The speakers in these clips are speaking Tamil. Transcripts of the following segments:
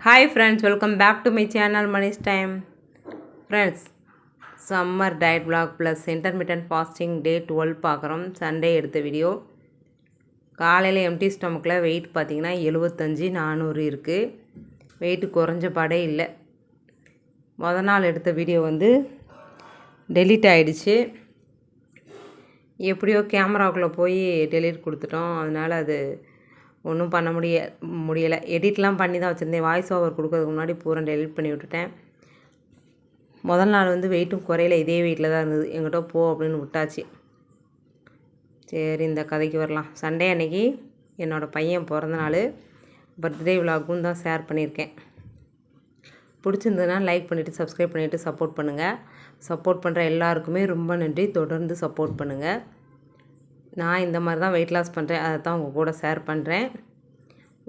Hi friends, welcome back to my channel Manish Time. Friends, summer diet vlog plus intermittent fasting day 12 பார்க்குறோம். சண்டே எடுத்த வீடியோ. காலையில் எம்டி ஸ்டொமக்கில் வெயிட் பார்த்திங்கன்னா 75-400 இருக்குது. வெயிட் குறைஞ்ச பாடே இல்லை. நாள் எடுத்த வீடியோ வந்து டெலீட் ஆகிடுச்சு. எப்படியோ கேமராவுக்குள்ளே போய் டெலீட் கொடுத்துட்டோம். அதனால் அது ஒன்றும் பண்ண முடியலை. எடிட்லாம் பண்ணி தான் வச்சுருந்தேன். வாய்ஸ் ஓவர் கொடுக்கறதுக்கு முன்னாடி பூரா டெலிட் பண்ணி விட்டுட்டேன். நாள் வந்து வெயிட்டும் குறையில, இதே வெயிட்டில் தான் இருந்தது. எங்கிட்ட போ அப்படின்னு விட்டாச்சு. சரி, இந்த கதைக்கு வரலாம். சண்டே அன்னைக்கு என்னோடய பையன் பிறந்த நாள். பர்த்டே விலாகும் தான் ஷேர் பண்ணியிருக்கேன். பிடிச்சிருந்ததுன்னா லைக் பண்ணிவிட்டு சப்ஸ்கிரைப் பண்ணிவிட்டு சப்போர்ட் பண்ணுங்கள். சப்போர்ட் பண்ணுற எல்லாருக்குமே ரொம்ப நன்றி. தொடர்ந்து சப்போர்ட் பண்ணுங்கள். நான் இந்த மாதிரி தான் வெயிட் லாஸ் பண்ணுறேன். அதை தான் உங்கள் கூட ஷேர் பண்ணுறேன்.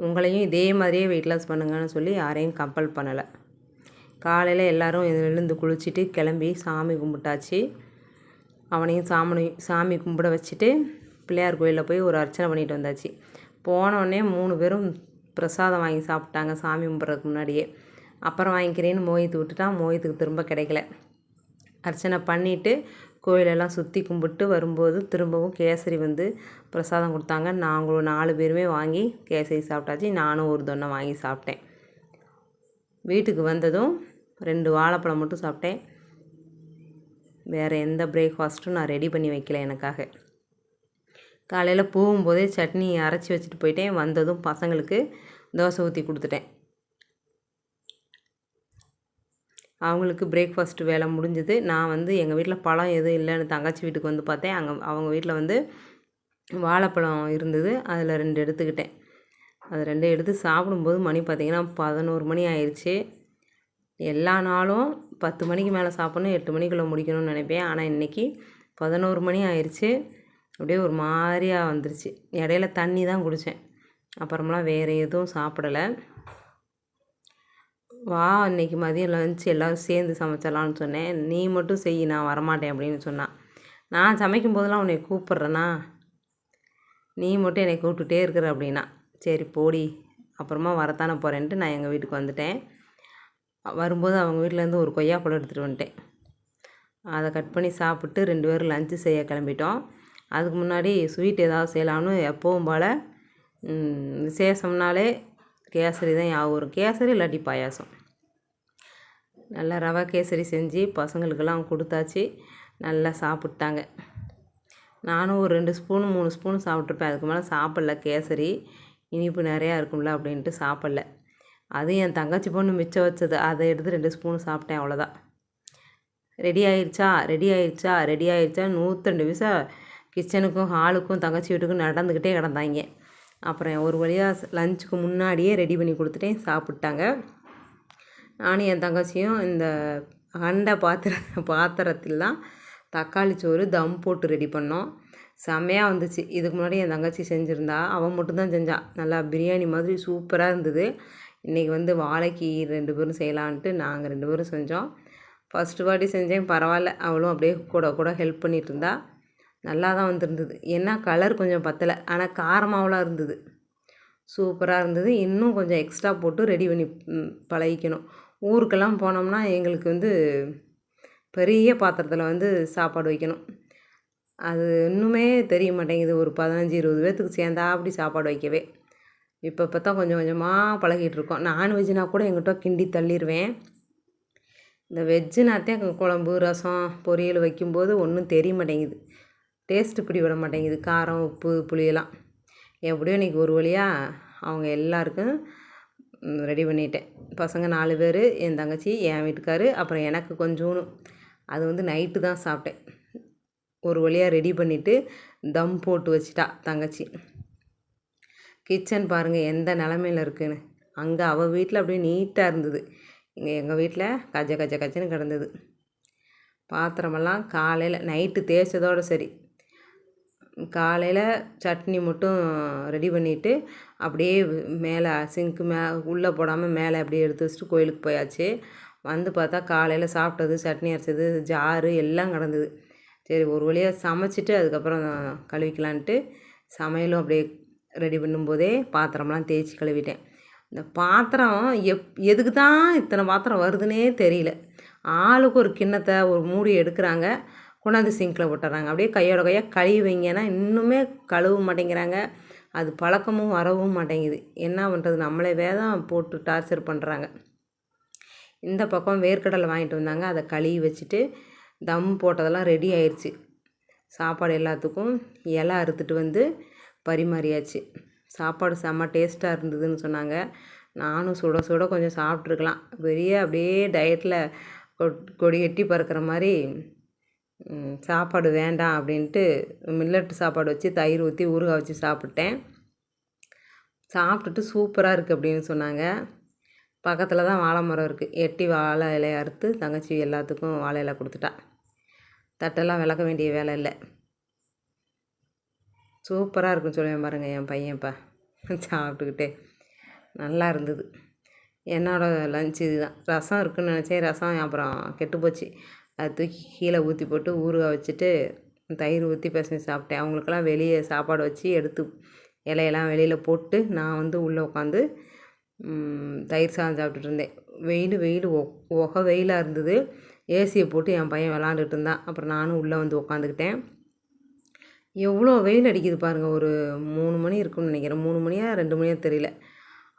உங்களையும் இதே மாதிரியே வெயிட் லாஸ் பண்ணுங்கன்னு சொல்லி யாரையும் கம்பல் பண்ணலை. காலையில் எல்லோரும் எழுந்து குளிச்சுட்டு கிளம்பி சாமி கும்பிட்டாச்சு. அவனையும் சாமி கும்பிட வச்சுட்டு பிள்ளையார் கோயிலில் போய் ஒரு அர்ச்சனை பண்ணிட்டு வந்தாச்சு. போனோடனே 3 பேரும் பிரசாதம் வாங்கி சாப்பிட்டாங்க சாமி கும்பிட்றதுக்கு முன்னாடியே. அப்புறம் வாங்கிக்கிறேன்னு மோயத்து விட்டுட்டான். மோயத்துக்கு திரும்ப கிடைக்கல. அர்ச்சனை பண்ணிவிட்டு கோயிலெல்லாம் சுற்றி கும்பிட்டு வரும்போது திரும்பவும் கேசரி வந்து பிரசாதம் கொடுத்தாங்க. நாங்களும் 4 பேருமே வாங்கி கேசரி சாப்பிட்டாச்சு. நானும் ஒரு தொன்னை வாங்கி சாப்பிட்டேன். வீட்டுக்கு வந்ததும் 2 வாழைப்பழம் மட்டும் சாப்பிட்டேன். வேறு எந்த பிரேக்ஃபாஸ்ட்டும் நான் ரெடி பண்ணி வைக்கல எனக்காக. காலையில் போகும்போதே சட்னி அரைச்சி வச்சுட்டு போயிட்டேன். வந்ததும் பசங்களுக்கு தோசை ஊற்றி கொடுத்துட்டேன். அவங்களுக்கு பிரேக்ஃபாஸ்ட்டு வேலை முடிஞ்சது. நான் வந்து எங்கள் வீட்டில் பழம் எதுவும் இல்லைன்னு தங்கச்சி வீட்டுக்கு வந்து பார்த்தேன். அவங்க வீட்டில் வந்து வாழைப்பழம் இருந்தது. அதில் 2 எடுத்துக்கிட்டேன். அது 2 எடுத்து சாப்பிடும்போது மணி பார்த்திங்கன்னா 11 மணி ஆயிடுச்சு. எல்லா நாளும் 10 மணிக்கு மேலே சாப்பிட்ணும், 8 மணிக்குள்ளே முடிக்கணும்னு நினைப்பேன். ஆனால் இன்றைக்கி 11 மணி ஆயிடுச்சு. அப்படியே ஒரு மாதிரியாக வந்துருச்சு. இடையில தண்ணி தான் குடித்தேன். அப்புறமெல்லாம் வேறு எதுவும் சாப்பிடலை. வா, இன்றைக்கி மதியம் லஞ்ச் எல்லோரும் சேர்ந்து சமைச்சிடலான்னு சொன்னேன். நீ மட்டும் செய், நான் வரமாட்டேன் அப்படின்னு சொன்னான். நான் சமைக்கும் போதெல்லாம் உன்னை கூப்பிட்றேன்னா, நீ மட்டும் என்னை கூப்பிட்டுட்டே இருக்கிற அப்படின்னா. சரி போடி, அப்புறமா வரத்தானே போகிறேன்ட்டு நான் எங்கள் வீட்டுக்கு வந்துட்டேன். வரும்போது அவங்க வீட்டிலேருந்து ஒரு கொய்யாப்பழம் எடுத்துகிட்டு வந்துட்டேன். அதை கட் பண்ணி சாப்பிட்டு 2 பேரும் லஞ்சு செய்ய கிளம்பிட்டோம். அதுக்கு முன்னாடி ஸ்வீட் ஏதாவது செய்யலாம்னு எப்பவும் போல் விசேஷம்னாலே கேசரி தான் ஞாபகம் வரும். கேசரி இல்லாட்டி பாயாசம். நல்லா ரவை கேசரி செஞ்சு பசங்களுக்கெல்லாம் கொடுத்தாச்சு. நல்லா சாப்பிட்டாங்க. நானும் ஒரு 2 ஸ்பூன் 3 ஸ்பூன் சாப்பிட்ருப்பேன். அதுக்கு மேலே சாப்பிடல. கேசரி இனிப்பு நிறையா இருக்கும்ல அப்படின்ட்டு சாப்பிடல. அது என் தங்கச்சி பொண்ணு மிச்சம் வச்சது. அதை எடுத்து 2 ஸ்பூன் சாப்பிட்டேன். அவ்வளோதான். ரெடி ஆயிடுச்சா 102 நிமிஷம் கிச்சனுக்கும் ஹாலுக்கும் தங்கச்சி வீட்டுக்கும் நடந்துக்கிட்டே கிடந்தாங்க. அப்புறம் ஒரு வழியாக லஞ்சுக்கு முன்னாடியே ரெடி பண்ணி கொடுத்துட்டேன். சாப்பிட்டாங்க. நானும் என் தங்கச்சியும் இந்த அண்டை பாத்திரத்தில் தான் தக்காளி சோறு தம் போட்டு ரெடி பண்ணோம். செம்மையாக வந்துச்சு. இதுக்கு முன்னாடி என் தங்கச்சி செஞ்சுருந்தா. அவன் மட்டும்தான் செஞ்சான். நல்லா பிரியாணி மாதிரி சூப்பராக இருந்தது. இன்றைக்கி வந்து வாழைக்கு 2 பேரும் செய்யலான்ட்டு நாங்கள் 2 பேரும் செஞ்சோம். ஃபஸ்ட்டு வாட்டி செஞ்சேன், பரவாயில்ல. அவளும் அப்படியே கூட ஹெல்ப் பண்ணிகிட்டு இருந்தா. நல்லா தான் வந்துருந்தது. ஏன்னா கலர் கொஞ்சம் பத்தலை, ஆனால் காரமாவெலாம் இருந்தது. சூப்பராக இருந்தது. இன்னும் கொஞ்சம் எக்ஸ்ட்ரா போட்டு ரெடி பண்ணி பழகிக்கணும். ஊருக்கெல்லாம் போனோம்னா எங்களுக்கு வந்து பெரிய பாத்திரத்தில் வந்து சாப்பாடு வைக்கணும். அது இன்னுமே தெரிய மாட்டேங்குது. ஒரு 15-20 பேர்த்துக்கு சேர்ந்தா அப்படி சாப்பாடு வைக்கவே. இப்போ தான் கொஞ்சம் கொஞ்சமாக பழகிட்டுருக்கோம். நான்வெஜ்னா கூட எங்கிட்ட கிண்டி தள்ளிடுவேன். இந்த வெஜ்ஜுனாத்தே குழம்பு ரசம் பொரியல் வைக்கும்போது ஒன்றும் தெரிய மாட்டேங்குது. டேஸ்ட்டு பிடி விட மாட்டேங்குது. காரம் உப்பு புளியெல்லாம். எப்படியோ இன்றைக்கி ஒரு வழியாக அவங்க எல்லாருக்கும் ரெடி பண்ணிட்டேன். பசங்க 4 பேர், என் தங்கச்சி, என் வீட்டுக்காரு, அப்புறம் எனக்கு கொஞ்சோன்னு. அது வந்து நைட்டு தான் சாப்பிட்டேன். ஒரு வழியாக ரெடி பண்ணிவிட்டு தம் போட்டு வச்சிட்டா தங்கச்சி. கிச்சன் பாருங்கள் எந்த நிலமையில் இருக்குதுன்னு. அங்கே அவள் வீட்டில் அப்படியே நீட்டாக இருந்தது. இங்கே எங்கள் வீட்டில் கச்சன்னு கிடந்தது. பாத்திரமெல்லாம் காலையில் நைட்டு தேய்ச்சதோடு சரி. காலையில் சட்னி மட்டும் ரெடி பண்ணிவிட்டு அப்படியே மேலே சிங்க்கு உள்ளே போடாமல் மேலே அப்படியே எடுத்து வச்சுட்டு கோயிலுக்கு போயாச்சு. வந்து பார்த்தா காலையில் சாப்பிட்டது, சட்னி அரைச்சது, ஜாரு எல்லாம் கிடந்தது. சரி, ஒரு வழியாக சமைச்சிட்டு அதுக்கப்புறம் கழுவிக்கலான்ட்டு சமையலும் அப்படியே ரெடி பண்ணும்போதே பாத்திரம்லாம் தேய்ச்சி கழுவிட்டேன். இந்த பாத்திரம் எதுக்கு தான் இத்தனை பாத்திரம் வருதுன்னே தெரியல. ஆளுக்கு ஒரு கிண்ணத்தை ஒரு மூடி எடுக்கிறாங்க, கொண்டாந்து சிங்கில் போட்டுறாங்க. அப்படியே கையோட கையாக கழுவி வைங்கன்னா இன்னுமே கழுவ மாட்டேங்கிறாங்க. அது பழக்கமும் வரவும் மாட்டேங்குது. என்ன பண்ணுறது, நம்மளே தான் போட்டு டார்ச்சர் பண்ணுறாங்க. இந்த பக்கம் வேர்க்கடலை வாங்கிட்டு வந்தாங்க, அதை கழுவி வச்சுட்டு தம் போட்டதெல்லாம் ரெடி ஆயிடுச்சு. சாப்பாடு எல்லாத்துக்கும் இலை அறுத்துட்டு வந்து பரிமாறியாச்சு. சாப்பாடு செம்ம டேஸ்ட்டாக இருந்ததுன்னு சொன்னாங்க. நானும் சுட சுட கொஞ்சம் சாப்பிட்ருக்கலாம். பெரிய அப்படியே டயட்டில் கொடி கட்டி பறக்கிற மாதிரி சாப்பாடு வேண்டாம் அப்படின்ட்டு மில்லட் சாப்பாடு வச்சு தயிர் ஊற்றி ஊறுகாய் வச்சு சாப்பிட்டேன். சாப்பிட்டுட்டு சூப்பராக இருக்குது அப்படின்னு சொன்னாங்க. பக்கத்தில் தான் வாழை மரம் இருக்குது. எட்டி வாழை இலையை அறுத்து தங்கச்சி எல்லாத்துக்கும் வாழை இலை கொடுத்துட்டா. தட்டெல்லாம் விளக்க வேண்டிய வேலை இல்லை. சூப்பராக இருக்குன்னு சொல்லுவேன் பாருங்கள் என் பையன்ப்பா. சாப்பிட்டுக்கிட்டே நல்லா இருந்தது. என்னோடய லஞ்ச் இதுதான். ரசம் இருக்குதுன்னு நினச்சேன், ரசம் அப்புறம் கெட்டு போச்சு. அதை தூக்கி கீழே ஊற்றி போட்டு ஊறுகாய் வச்சுட்டு தயிர் ஊற்றி பிசைஞ்சு சாப்பிட்டேன். அவங்களுக்கெல்லாம் வெளியே சாப்பாடு வச்சு எடுத்து இலையெல்லாம் வெளியில் போட்டு நான் வந்து உள்ளே உட்காந்து தயிர் சாதம் சாப்பிட்டுட்டு இருந்தேன். வெயில் வெயிலாக இருந்தது. ஏசியை போட்டு என் பையன் விளாண்டுட்டு இருந்தான். அப்புறம் நானும் உள்ளே வந்து உட்காந்துக்கிட்டேன். எவ்வளோ வெயில் அடிக்குது பாருங்கள். ஒரு 3 மணி இருக்குன்னு நினைக்கிறேன். 3 மணியா 2 மணியா தெரியல.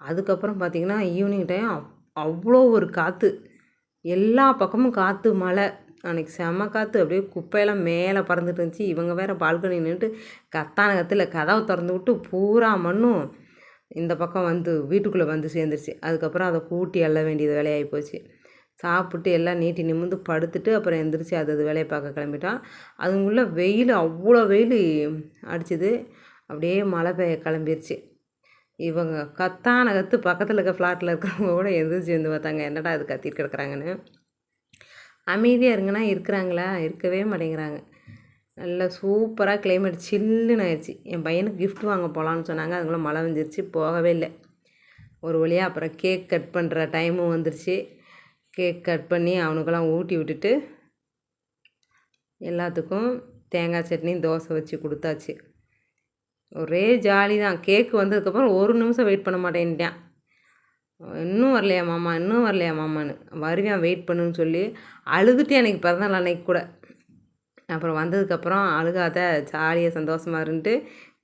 அதுக்கப்புறம் பார்த்திங்கன்னா ஈவினிங் டைம் அவ்வளோ ஒரு காற்று, எல்லா பக்கமும் காற்று, மழை. அன்றைக்கி செம்ம காற்று. அப்படியே குப்பையெல்லாம் மேலே பறந்துட்டு இருந்துச்சு. இவங்க வேறு பால்கனி நின்றுட்டு கத்தான கத்தில் கதவை திறந்து விட்டு பூரா மண்ணும் இந்த பக்கம் வந்து வீட்டுக்குள்ளே வந்து சேர்ந்துருச்சு. அதுக்கப்புறம் அதை கூட்டி அள்ள வேண்டியது வேலையாகி போச்சு. சாப்பிட்டு எல்லாம் நீட்டி நிமிர்ந்து படுத்துட்டு அப்புறம் எந்திரிச்சு அது வேலையை பார்க்க கிளம்பிட்டான். அதுக்குள்ளே வெயில் அவ்வளோ வெயில் அடிச்சுது. அப்படியே மழை பெய்ய கிளம்பிருச்சு. இவங்க கத்தான கற்று பக்கத்தில் இருக்க ஃப்ளாட்டில் இருக்கிறவங்க கூட எந்திரிச்சு வந்து பார்த்தாங்க, என்னடா இது கத்திட்டு கிடக்குறாங்கன்னு. அமைதியாக இருங்கன்னா இருக்கிறாங்களா, இருக்கவே மாட்டேங்கிறாங்க. நல்லா சூப்பராக கிளைமேட் சில்லுன்னு ஆயிடுச்சு. என் பையனுக்கு கிஃப்ட் வாங்க போகலான்னு சொன்னாங்க. அதுக்குள்ளே மழை வந்துருச்சு, போகவே இல்லை. ஒரு வழியாக அப்புறம் கேக் கட் பண்ணுற டைமும் வந்துருச்சு. கேக் கட் பண்ணி அவனுக்கெல்லாம் ஊட்டி விட்டுட்டு எல்லாத்துக்கும் தேங்காய் சட்னி தோசை வச்சு கொடுத்தாச்சு. ஒரே ஜாலி தான். கேக்கு வந்ததுக்கப்புறம் ஒரு நிமிஷம் வெயிட் பண்ண மாட்டேன்ட்டான். இன்னும் வரலையா மாமா, இன்னும் வரலையா மாமான்னு. வருவேன் வெயிட் பண்ணுன்னு சொல்லி அழுதுட்டு எனக்கு பிறந்தநாள் அன்னைக்கு கூட. அப்புறம் வந்ததுக்கப்புறம் அழுகாத, ஜாலியாக சந்தோஷமாக இருந்துட்டு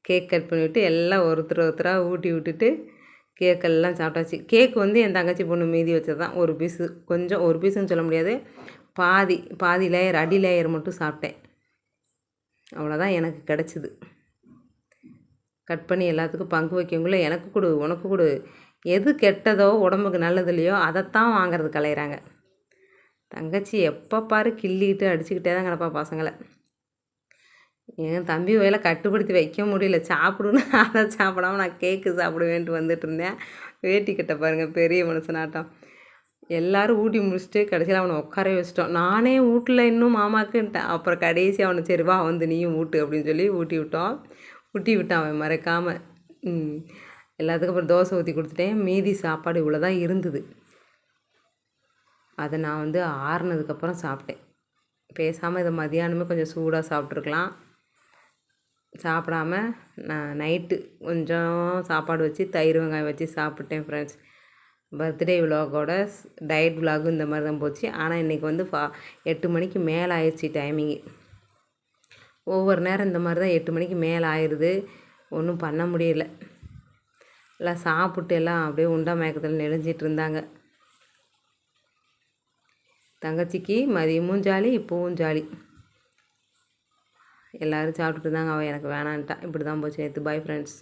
கேக் கட் பண்ணிவிட்டு எல்லாம் ஒருத்தராக ஊட்டி விட்டுட்டு கேக்கெல்லாம் சாப்பிட்டாச்சு. கேக்கு வந்து என் தங்கச்சி பொண்ணு மீதி வச்சது தான். ஒரு பீஸு, கொஞ்சம் ஒரு பீஸுன்னு சொல்ல முடியாது, பாதி லேயர், அடி லேயர் மட்டும் சாப்பிட்டேன். அவ்வளோதான் எனக்கு கிடச்சிது. கட் பண்ணி எல்லாத்துக்கும் பங்கு வைக்கக்குள்ளே எனக்கு கொடு, உனக்கு கொடு, எது கெட்டதோ உடம்புக்கு நல்லது இல்லையோ அதைத்தான் வாங்கிறது கலையிறாங்க. தங்கச்சி எப்போ பாரு கிள்ளிக்கிட்டு அடிச்சுக்கிட்டே தான் கிடப்பா பசங்களை. என் தம்பி வயலை கட்டுப்படுத்தி வைக்க முடியல. சாப்பிடுன்னு அதை சாப்பிடாம நான் கேக்கு சாப்பிடுவேன்ட்டு வந்துட்டு இருந்தேன். வேட்டி கட்ட பாருங்கள், பெரிய மனுஷனாட்டம். எல்லோரும் ஊட்டி முடிச்சுட்டு கடைசியில் அவனை உட்கார வச்சிட்டோம். நானே ஊட்டல இன்னும் மாமாக்குன்ட்டேன். அப்புறம் கடைசி அவனை சரி வா வந்து நீயும் ஊட்டு அப்படின்னு சொல்லி ஊட்டி விட்டான் அவன் மறக்காமல். எல்லாத்துக்கும் அப்புறம் தோசை ஊற்றி கொடுத்துட்டேன். மீதி சாப்பாடு இவ்வளோ தான் இருந்தது. அதை நான் வந்து ஆறுனதுக்கப்புறம் சாப்பிட்டேன். பேசாமல் இதை மதியானமே கொஞ்சம் சூடாக சாப்பிட்ருக்கலாம். சாப்பிடாம நான் நைட்டு கொஞ்சம் சாப்பாடு வச்சு தயிர் வெங்காயம் வச்சு சாப்பிட்டேன் ஃப்ரெண்ட்ஸ். பர்த்டே விலாகோட டயட் விலாகும் இந்த மாதிரி தான் போச்சு. ஆனால் இன்றைக்கி வந்து 8 மணிக்கு மேலே ஆயிடுச்சு டைமிங்கு. ஒவ்வொரு நேரம் இந்த மாதிரி தான் 8 மணிக்கு மேலே ஆயிடுது. ஒன்றும் பண்ண முடியல. எல்லாம் சாப்பிட்டு எல்லாம் அப்படியே உண்டா மயக்கத்தில் நெளிஞ்சிட்டு இருந்தாங்க. தங்கச்சிக்கு மதியமும் ஜாலி, இப்போவும் ஜாலி. எல்லோரும் சாப்பிட்டுட்டு இருந்தாங்க. அவள் எனக்கு வேணான்ட்டா. இப்படி தான் போச்சு நேற்று. Bye friends.